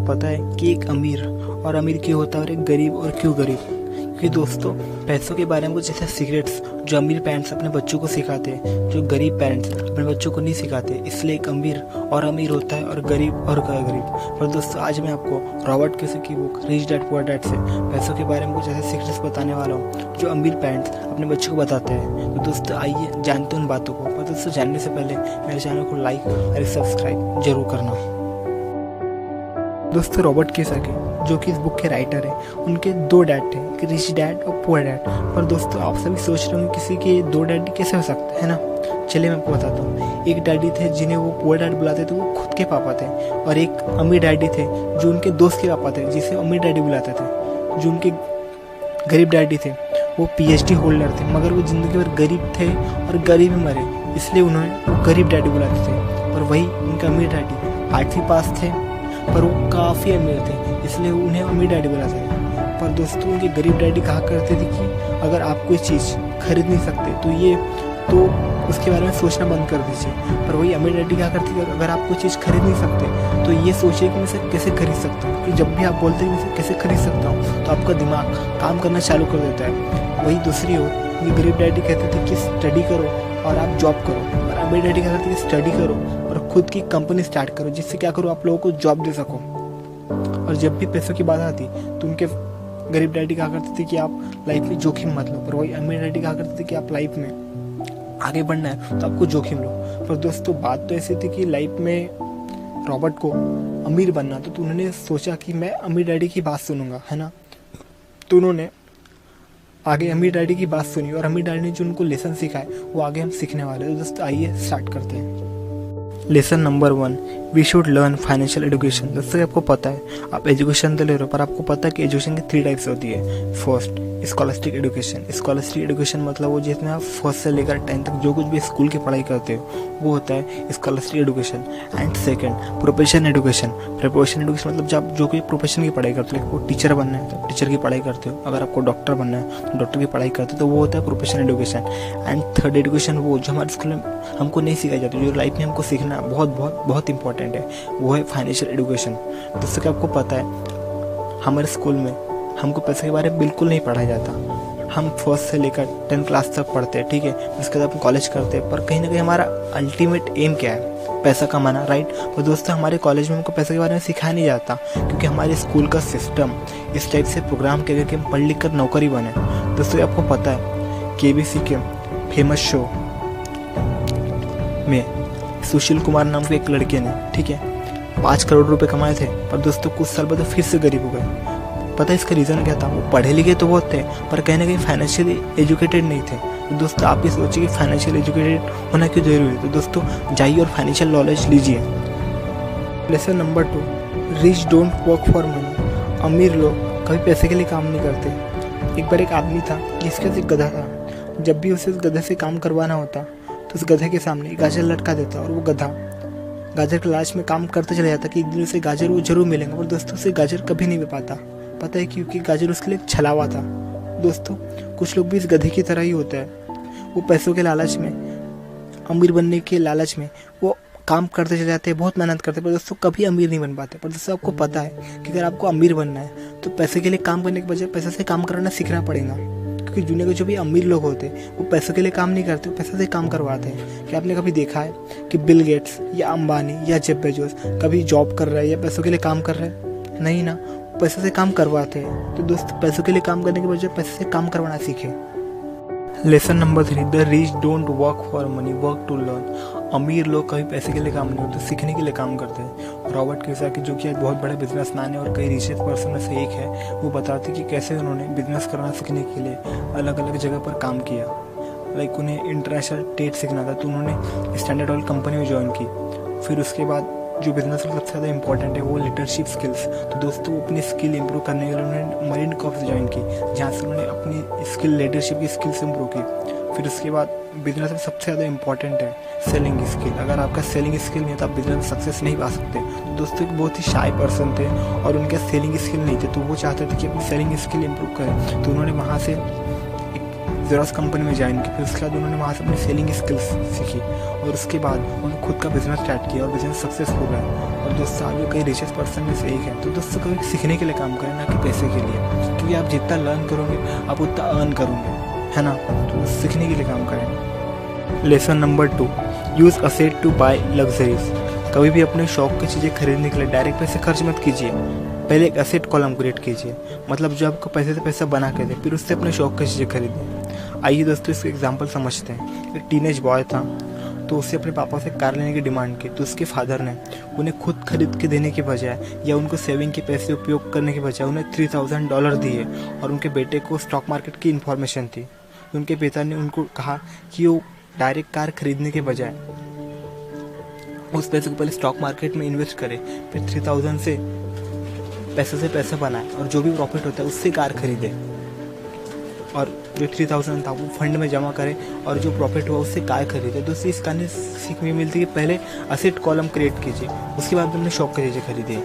पता है कि एक अमीर और अमीर क्यों होता है और एक गरीब और क्यों गरीब? क्योंकि दोस्तों पैसों के बारे में कुछ ऐसे सीक्रेट्स जो अमीर पेरेंट्स अपने बच्चों को सिखाते हैं जो गरीब पेरेंट्स अपने बच्चों को नहीं सिखाते, इसलिए एक अमीर और अमीर होता है और गरीब और गरीब। पर दोस्तों आज मैं आपको रॉबर्ट कियोसाकी की book rich dad poor dad से पैसों के बारे में कुछ ऐसे सीक्रेट्स बताने वाला हूँ जो अमीर पेरेंट्स अपने बच्चों को बताते हैं। तो दोस्तों आइए जानते हैं उन बातों को। पर दोस्तों जानने से पहले मेरे चैनल को लाइक और सब्सक्राइब जरूर करना। दोस्तों रॉबर्ट कियोसाकी जो कि इस बुक के राइटर हैं, उनके दो डैड थे, एक रिच डैड और पुअर डैड। पर दोस्तों आप सभी सोच रहे होंगे किसी के दो डैडी कैसे हो सकते हैं ना? चलिए मैं आपको बताता हूँ। एक डैडी थे जिन्हें वो पुअर डैड बुलाते थे, वो खुद के पापा थे, और एक अमीर डैडी थे जो उनके दोस्त के पापा थे जिसे अमीर डैडी बुलाते थे। जो उनके गरीब डैडी थे वो PhD होल्डर थे, मगर वो जिंदगी भर गरीब थे और गरीब ही मरे, इसलिए उन्हें वो गरीब डैडी बुलाते थे। पर वही उनका अमीर डैडी 8वीं पास थे पर वो काफ़ी अमीर थे, इसलिए उन्हें अमीर डैडी बुलाते थे। पर दोस्तों उनके गरीब डैडी कहा करते थे कि अगर आप कोई चीज़ खरीद नहीं सकते तो उसके बारे में सोचना बंद कर दीजिए। पर वही अमीर डैडी कहा करते थे अगर आप कोई चीज़ खरीद नहीं सकते तो ये सोचिए कि मैं इसे कैसे खरीद सकता हूँ। कि जब भी आप बोलते हैं मैं इसे कैसे खरीद सकता हूँ तो आपका दिमाग काम करना चालू कर देता है। वही दूसरी ओर ये गरीब डैडी कहते थे कि स्टडी करो और आप जॉब करो, और अमीर डैडी कहा करते थे कि स्टडी करो और खुद की कंपनी स्टार्ट करो जिससे क्या करो आप लोगों को जॉब दे सको। और जब भी पैसों की बात आती तो उनके गरीब डैडी कहा करते थे कि आप लाइफ में जोखिम मत लो, पर वही अमीर डैडी कहा करते थे कि आप लाइफ में आगे बढ़ना है तो आपको जोखिम लो। पर दोस्तों बात तो ऐसी थी कि लाइफ में रॉबर्ट को अमीर बनना, तो उन्होंने सोचा कि मैं अमीर डैडी की बात सुनूंगा, है ना? तो उन्होंने आगे अमीर डैडी की बात सुनी और अमीर डैडी ने जो उनको लेसन सिखाए वो आगे हम सीखने वाले हैं। तो दोस्तों आइए स्टार्ट करते हैं। Lesson number 1, we should learn financial education. दोस्तों आपको पता है आप एजुकेशन तो ले रहे हो, पर आपको पता है कि एजुकेशन की 3 टाइप्स होती है। First scholastic education. Scholastic education मतलब वो जिसमें आप फर्स्ट से लेकर 10th तक जो कुछ भी स्कूल की पढ़ाई करते हो वो होता है scholastic education. And second profession education. Profession education मतलब जब जो कोई प्रोफेशन की पढ़ाई करते हो, आपको टीचर बनना है तो टीचर की पढ़ाई करते हो, अगर आपको डॉक्टर बनना है तो डॉक्टर की पढ़ाई करते हो, तो वो होता है profession education. And third education वो जो हमारे स्कूल में हमको नहीं सिखाई जाती, जो लाइफ में हमको सीखना बहुत बहुत बहुत इंपॉर्टेंट है, वो है फाइनेंशियल एजुकेशन। दोस्तों कि आपको पता है हमारे स्कूल में हमको पैसे के बारे में बिल्कुल नहीं पढ़ाया जाता। हम फर्स्ट से लेकर 10th क्लास तक पढ़ते हैं, ठीक है, उसके बाद हम कॉलेज करते हैं, पर कहीं ना कहीं हमारा अल्टीमेट एम क्या है? पैसा कमाना, राइट? और दोस्तों हमारे कॉलेज में हमको पैसे के बारे में सिखाया नहीं जाता क्योंकि हमारे स्कूल का सिस्टम इस टाइप से प्रोग्राम किया गया कि हम पढ़ लिख कर नौकरी बने। दोस्तों आपको पता है KBC के फेमस शो में सुशील कुमार नाम के एक लड़के ने, ठीक है, 5 करोड़ रुपए कमाए थे, पर दोस्तों कुछ साल बाद फिर से गरीब हो गए। पता है इसका रीज़न क्या था? वो पढ़े लिखे तो बहुत थे पर कहीं ना कहीं फाइनेंशियली एजुकेटेड नहीं थे। तो दोस्तों आप भी सोचिए कि फाइनेंशियल एजुकेटेड होना क्यों जरूरी है? तो दोस्तों जाइए और फाइनेंशियल नॉलेज लीजिए। Lesson number 2, rich don't work for money. अमीर लोग कभी पैसे के लिए काम नहीं करते। एक बार एक आदमी था जिसके पास एक गधा था। जब भी उसे उस गधे से काम करवाना होता तो उस गधे के सामने एक गाजर लटका देता और वो गधा गाजर के लालच में काम करते चला जाता कि एक दिन उसे गाजर वो जरूर मिलेंगे, पर दोस्तों उसे गाजर कभी नहीं मिल पाता। पता है क्योंकि गाजर उसके लिए छलावा था। दोस्तों कुछ लोग भी इस गधे की तरह ही होते हैं, वो पैसों के लालच में, अमीर बनने के लालच में वो काम करते चले जाते हैं, बहुत मेहनत करते हैं, पर दोस्तों कभी अमीर नहीं बन पाते। पर दोस्तों आपको पता है कि अगर आपको अमीर बनना है तो पैसे के लिए काम करने के बजाय पैसे से काम करना सीखना पड़ेगा। क्योंकि दुनिया के जो भी अमीर लोग होते हैं वो पैसों के लिए काम नहीं करते, वो पैसे से काम करवाते हैं। क्या आपने कभी देखा है कि बिल गेट्स या अंबानी या जेफ बेजोस कभी जॉब कर रहा है या पैसों के लिए काम कर रहे हैं? नहीं ना, पैसे से काम करवाते हैं। तो दोस्तों पैसों के लिए काम करने के बजाय पैसे से काम करवाना सीखे। Lesson number 3, the rich don't work for money, work to learn. अमीर लोग कभी पैसे के लिए काम नहीं करते, सीखने के लिए काम करते हैं। रॉबर्ट कियोसाकी जो कि आज बहुत बड़े बिजनेसमैन है और कई रिचेस्ट पर्सन में से एक है, वो बताते कि कैसे उन्होंने बिजनेस करना सीखने के लिए अलग अलग जगह पर काम किया। लाइक उन्हें इंटरनेशनल ट्रेड सीखना था तो उन्होंने स्टैंडर्ड ऑयल कंपनी में ज्वाइन की। फिर उसके बाद जो बिजनेस में सबसे ज़्यादा इंपॉर्टेंट है वो लीडरशिप स्किल्स। तो दोस्तों वो अपनी स्किल इंप्रूव करने के लिए उन्होंने मरीन कॉर्प्स ज्वाइन की, जहाँ से उन्होंने अपनी स्किल लीडरशिप की स्किल्स इंप्रूव की। फिर उसके बाद बिजनेस में सबसे ज़्यादा इंपॉर्टेंट है सेलिंग स्किल। अगर आपका सेलिंग स्किल नहीं है तो आप बिजनेस में सक्सेस नहीं पा सकते। तो दोस्तों एक बहुत ही शाय पर्सन थे और उनके सेलिंग स्किल नहीं थे, तो वो चाहते थे कि अपनी सेलिंग स्किल इंप्रूव करें। तो उन्होंने वहाँ से ज़ेरॉक्स कंपनी में ज्वाइन की। फिर उसके बाद उन्होंने वहाँ से अपनी सेलिंग स्किल्स सीखी और उसके बाद उन्होंने खुद का बिजनेस स्टार्ट किया और बिजनेस सक्सेसफुल रहा। और दोस्तों आप जो कई रिचेस्ट पर्सन में से एक है, तो दोस्तों कभी सीखने के लिए काम करें, ना कि पैसे के लिए, क्योंकि आप जितना लर्न करोगे आप उतना अर्न करोगे, है ना। तो सीखने के लिए काम करें। Lesson number 2, use asset to buy luxuries. कभी भी अपने शौक की चीज़ें खरीदने के लिए डायरेक्ट पैसे खर्च मत कीजिए, पहले एक एसेट कॉलम क्रिएट कीजिए, मतलब जो आपको पैसे से पैसा बना के दे, फिर उससे अपने शौक की चीज़ें खरीदें। आइए दोस्तों इसका एग्जांपल समझते हैं। एक टीनेज बॉय था, तो उससे अपने पापा से कार लेने की डिमांड की, तो उसके फादर ने उन्हें खुद खरीद के देने के बजाय या उनको सेविंग के पैसे उपयोग करने के बजाय उन्हें $3000 दिए। और उनके बेटे को स्टॉक मार्केट की इन्फॉर्मेशन थी। उनके पिता ने उनको कहा कि वो डायरेक्ट कार खरीदने के बजाय उस पैसे को पहले स्टॉक मार्केट में इन्वेस्ट करे, फिर 3000 से पैसा बनाए और जो भी प्रॉफिट होता है उससे कार खरीदे। और जो 3000 था वो फंड में जमा करे और जो प्रॉफिट हुआ उससे कार खरीदे। दोस्तों इस कहानी सीख में मिलती है कि पहले असेट कॉलम क्रिएट कीजिए, उसके बाद हमने शौक की चीज़ें खरीदी।